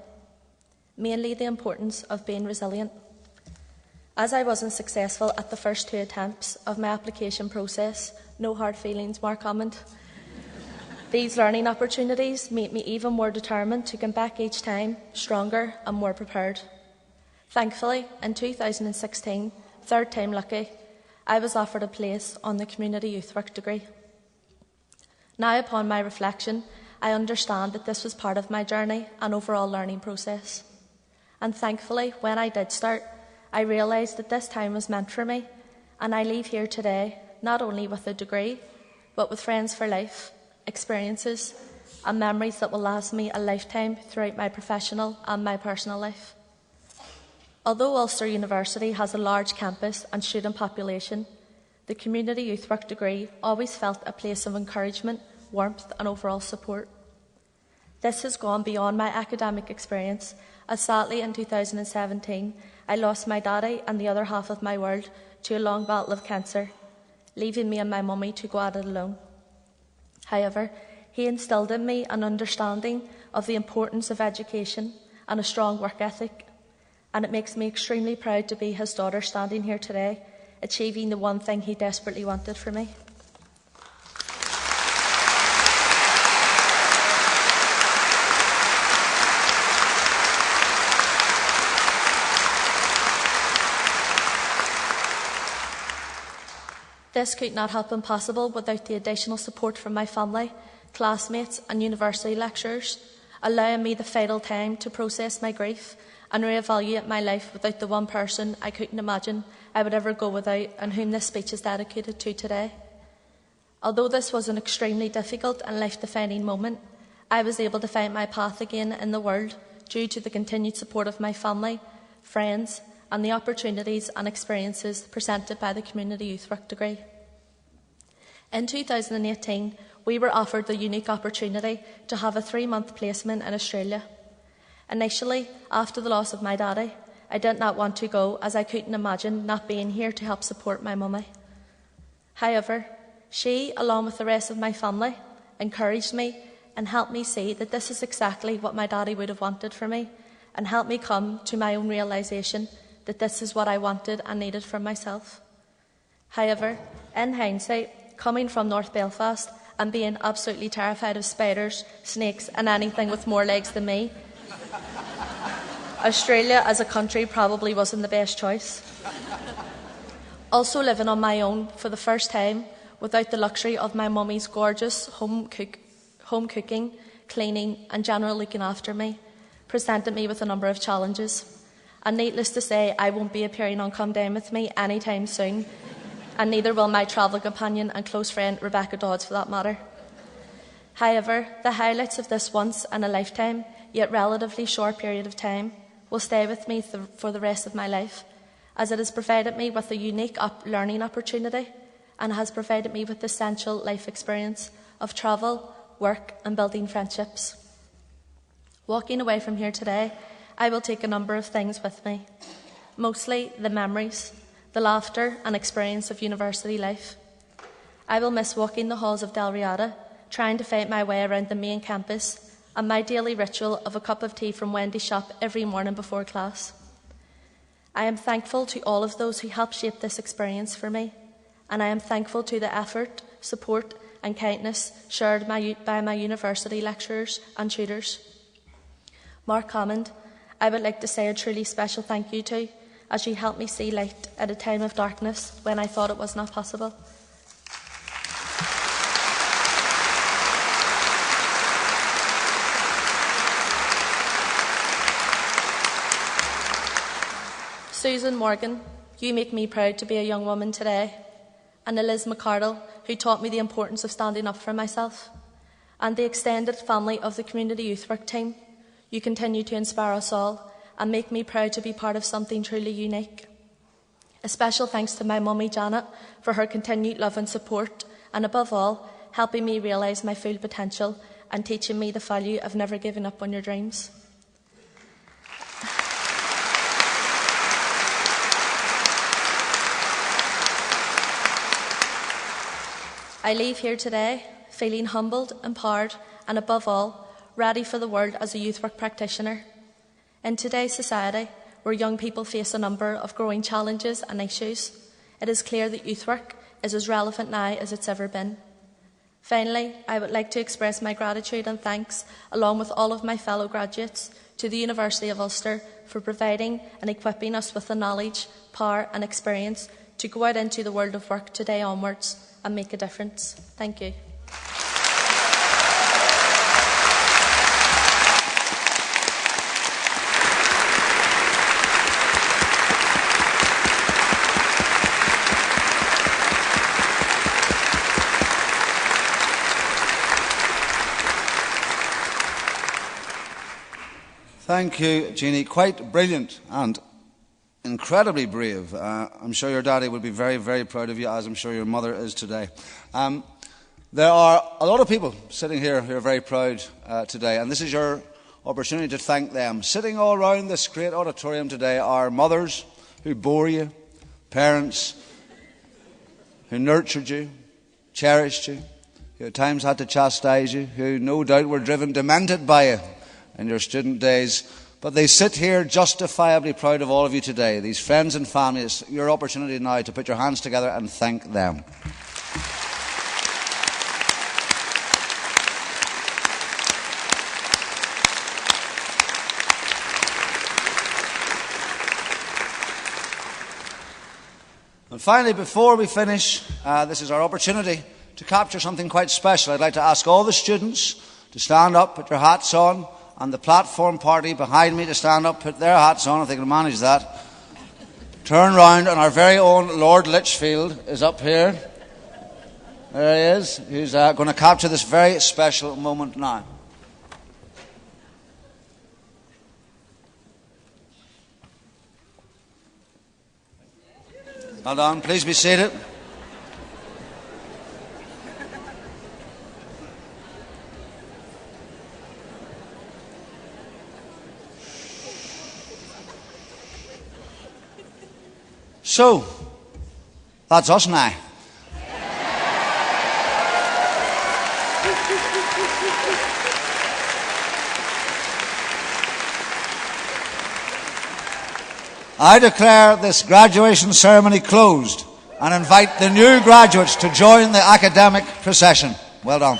mainly the importance of being resilient. As I wasn't successful at the first 2 attempts of my application process, no hard feelings, more comment, these learning opportunities made me even more determined to come back each time, stronger and more prepared. Thankfully, in 2016, third time lucky, I was offered a place on the Community Youth Work degree. Now, upon my reflection, I understand that this was part of my journey and overall learning process. And thankfully, when I did start, I realised that this time was meant for me, and I leave here today not only with a degree, but with friends for life, experiences, and memories that will last me a lifetime throughout my professional and my personal life. Although Ulster University has a large campus and student population, the Community Youth Work degree always felt a place of encouragement, warmth, and overall support. This has gone beyond my academic experience, as sadly in 2017, I lost my daddy and the other half of my world to a long battle of cancer, leaving me and my mummy to go at it alone. However, he instilled in me an understanding of the importance of education and a strong work ethic, and it makes me extremely proud to be his daughter standing here today, achieving the one thing he desperately wanted for me. This could not have been possible without the additional support from my family, classmates and university lecturers, allowing me the vital time to process my grief and re-evaluate my life without the one person I couldn't imagine I would ever go without and whom this speech is dedicated to today. Although this was an extremely difficult and life-defining moment, I was able to find my path again in the world due to the continued support of my family, friends, and the opportunities and experiences presented by the Community Youth Work degree. In 2018, we were offered the unique opportunity to have a 3-month placement in Australia. Initially, after the loss of my daddy, I did not want to go as I couldn't imagine not being here to help support my mummy. However, she, along with the rest of my family, encouraged me and helped me see that this is exactly what my daddy would have wanted for me, and helped me come to my own realisation that this is what I wanted and needed for myself. However, in hindsight, coming from North Belfast and being absolutely terrified of spiders, snakes and anything with more legs than me, Australia as a country probably wasn't the best choice. Also living on my own for the first time, without the luxury of my mummy's gorgeous home cooking, cleaning and general looking after me, presented me with a number of challenges. And needless to say, I won't be appearing on Come Down With Me anytime soon, and neither will my travel companion and close friend Rebecca Dodds for that matter. However, the highlights of this once in a lifetime, yet relatively short period of time, will stay with me for the rest of my life, as it has provided me with a unique learning opportunity and has provided me with the essential life experience of travel, work and building friendships. Walking away from here today, I will take a number of things with me, mostly the memories, the laughter and experience of university life. I will miss walking the halls of Dalriada, trying to find my way around the main campus, and my daily ritual of a cup of tea from Wendy's shop every morning before class. I am thankful to all of those who helped shape this experience for me, and I am thankful to the effort, support and kindness shared by my university lecturers and tutors. Mark Hammond, I would like to say a truly special thank you to, as you helped me see light at a time of darkness when I thought it was not possible. Susan Morgan, you make me proud to be a young woman today. And Liz McCardle, who taught me the importance of standing up for myself. And the extended family of the Community Youth Work team, you continue to inspire us all and make me proud to be part of something truly unique. A special thanks to my mummy Janet for her continued love and support, and above all, helping me realise my full potential and teaching me the value of never giving up on your dreams. I leave here today feeling humbled, empowered and above all, ready for the world as a youth work practitioner. In today's society, where young people face a number of growing challenges and issues, it is clear that youth work is as relevant now as it's ever been. Finally, I would like to express my gratitude and thanks, along with all of my fellow graduates, to the University of Ulster for providing and equipping us with the knowledge, power and experience to go out into the world of work today onwards and make a difference. Thank you. Thank you, Jeannie. Quite brilliant and incredibly brave. I'm sure your daddy would be very, very proud of you, as I'm sure your mother is today. There are a lot of people sitting here who are very proud today, and this is your opportunity to thank them. Sitting all around this great auditorium today are mothers who bore you, parents who nurtured you, cherished you, who at times had to chastise you, who no doubt were driven demented by you in your student days. But they sit here justifiably proud of all of you today. These friends and family, it's your opportunity now to put your hands together and thank them. And finally, before we finish, this is our opportunity to capture something quite special. I'd like to ask all the students to stand up, put your hats on, and the platform party behind me to stand up, put their hats on if they can manage that. Turn round, and our very own Lord Lichfield is up here. There he is. He's going to capture this very special moment now. Well done. Please be seated. So, that's us now. I declare this graduation ceremony closed and invite the new graduates to join the academic procession. Well done.